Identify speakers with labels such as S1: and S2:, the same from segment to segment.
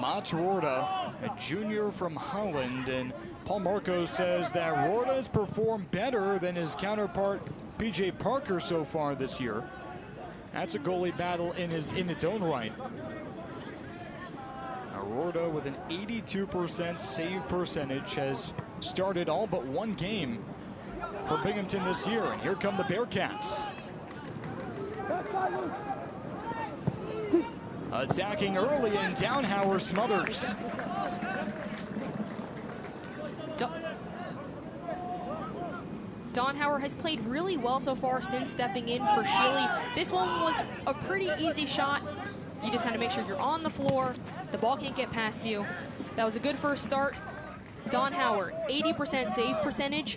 S1: Mats Rorda, a junior from Holland, and Paul Marcos says that Rorda has performed better than his counterpart PJ Parker so far this year. That's a goalie battle in its own right. Rorda with an 82% save percentage has started all but one game for Binghamton this year. And here come the Bearcats. Attacking early, and Downhauer smothers.
S2: Downhauer has played really well so far since stepping in for Shealy. This one was a pretty easy shot. You just had to make sure you're on the floor. The ball can't get past you. That was a good first start. Downhauer, 80% save percentage.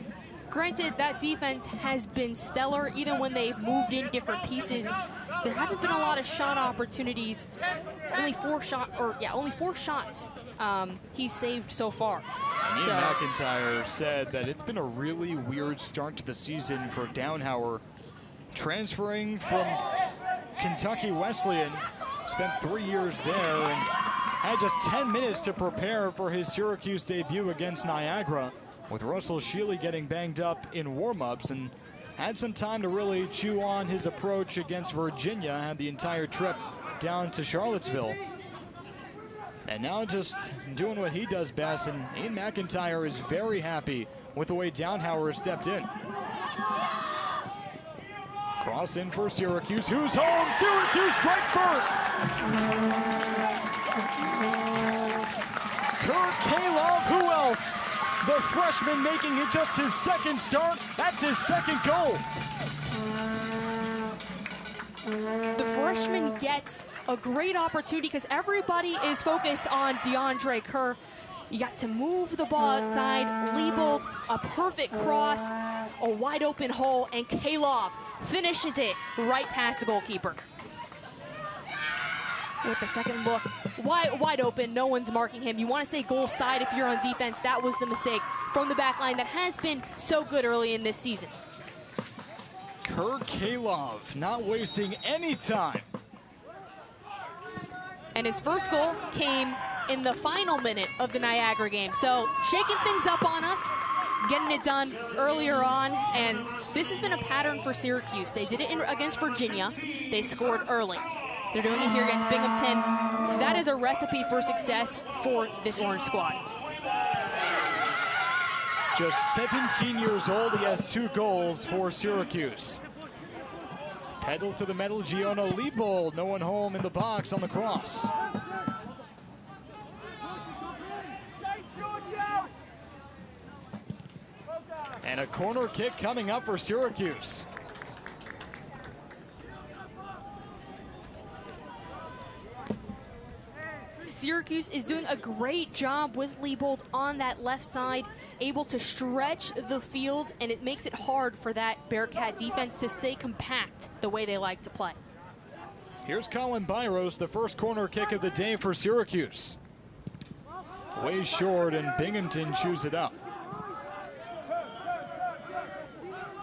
S2: Granted, that defense has been stellar even when they've moved in different pieces. There haven't been a lot of shot opportunities. Only four shots he's saved so far.
S1: Ian McIntyre said that it's been a really weird start to the season for Downhauer. Transferring from Kentucky Wesleyan, spent 3 years there, and had just 10 minutes to prepare for his Syracuse debut against Niagara, with Russell Shealy getting banged up in warm-ups, and had some time to really chew on his approach against Virginia, had the entire trip down to Charlottesville. And now just doing what he does best, and Ian McIntyre is very happy with the way Downhauer stepped in. Cross in for Syracuse. Who's home? Syracuse strikes first! Kurt Kalov, who else? The freshman making it just his second start. That's his second goal.
S2: The freshman gets a great opportunity because everybody is focused on DeAndre Kerr. You got to move the ball outside, Liebold, a perfect cross, a wide open hole, and Kalov finishes it right past the goalkeeper. With the second look, wide open, no one's marking him. You want to stay goal side if you're on defense. That was the mistake from the back line that has been so good early in this season.
S1: Kurt Kalov not wasting any time.
S2: And his first goal came in the final minute of the Niagara game. So shaking things up on us, getting it done earlier on, and this has been a pattern for Syracuse. They did it against Virginia. They scored early. They're doing it here against Binghamton. That is a recipe for success for this Orange squad.
S1: Just 17 years old, he has 2 goals for Syracuse. Pedal to the metal, Giona Liebold, no one home in the box on the cross. And a corner kick coming up for Syracuse.
S2: Syracuse is doing a great job with Liebold on that left side, able to stretch the field, and it makes it hard for that Bearcat defense to stay compact the way they like to play.
S1: Here's Colin Byros, the first corner kick of the day for Syracuse. Way short, and Binghamton chews it up.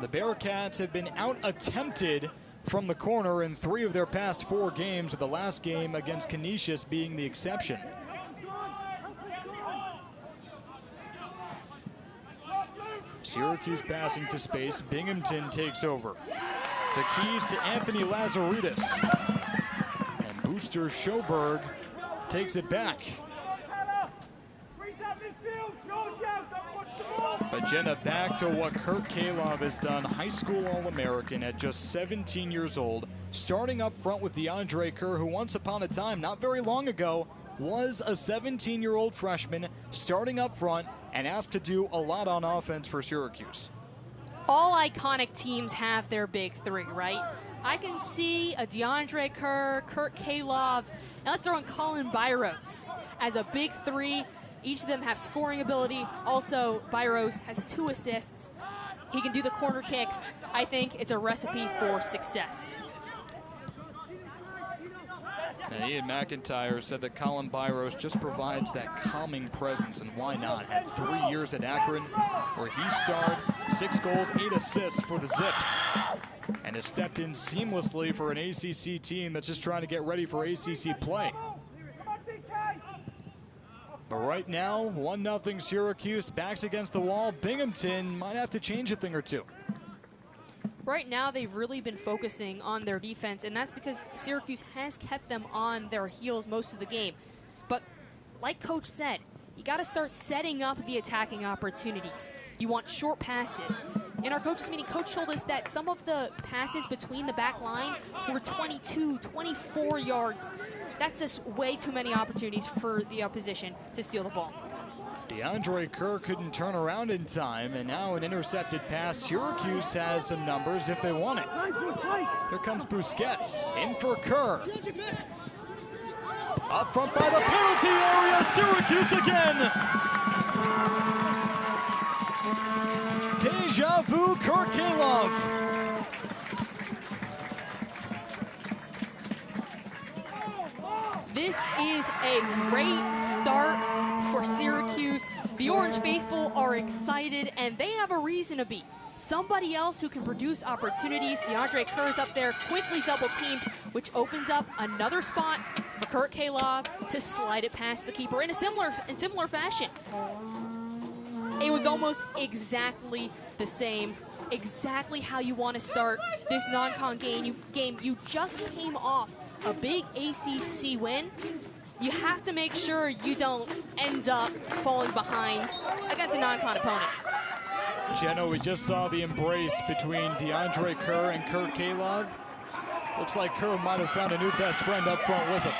S1: The Bearcats have been out-attempted from the corner in 3 of their past 4 games, with the last game against Canisius being the exception. Syracuse passing to space. Binghamton takes over. The keys to Anthony Lazaridis. And Booster Schoberg takes it back. But Jenna, back to what Kurt Kalov has done. High school All-American at just 17 years old. Starting up front with DeAndre Kerr, who once upon a time, not very long ago, was a 17-year-old freshman starting up front and asked to do a lot on offense for Syracuse.
S2: All iconic teams have their big 3, right? I can see a DeAndre Kerr, Kurt Kalov, and let's throw in Colin Byros as a big 3. Each of them have scoring ability. Also, Byros has 2 assists. He can do the corner kicks. I think it's a recipe for success.
S1: And Ian McIntyre said that Colin Byros just provides that calming presence, and why not? Had 3 years at Akron, where he starred, 6 goals, 8 assists for the Zips, and has stepped in seamlessly for an ACC team that's just trying to get ready for ACC play. But right now, 1-0 Syracuse, backs against the wall. Binghamton might have to change a thing or two.
S2: Right now, they've really been focusing on their defense, and that's because Syracuse has kept them on their heels most of the game. But like Coach said, you got to start setting up the attacking opportunities. You want short passes. In our coaches meeting, Coach told us that some of the passes between the back line were 22, 24 yards. That's just way too many opportunities for the opposition to steal the ball.
S1: DeAndre Kerr couldn't turn around in time, and now an intercepted pass. Syracuse has some numbers if they want it. Here comes Busquets, in for Kerr. Up front by the penalty area, Syracuse again. Deja vu, Kirkalov.
S2: This is a great start for Syracuse. The Orange Faithful are excited, and they have a reason to be. Somebody else who can produce opportunities. DeAndre Kerr's up there, quickly double-teamed, which opens up another spot for Kirkalov to slide it past the keeper in similar fashion. It was almost exactly the same, exactly how you want to start this non-con game. You just came off a big ACC win. You have to make sure you don't end up falling behind against a non-con opponent.
S1: Jenna, we just saw the embrace between DeAndre Kerr and Kirkalov. Looks like Kerr might have found a new best friend up front with him.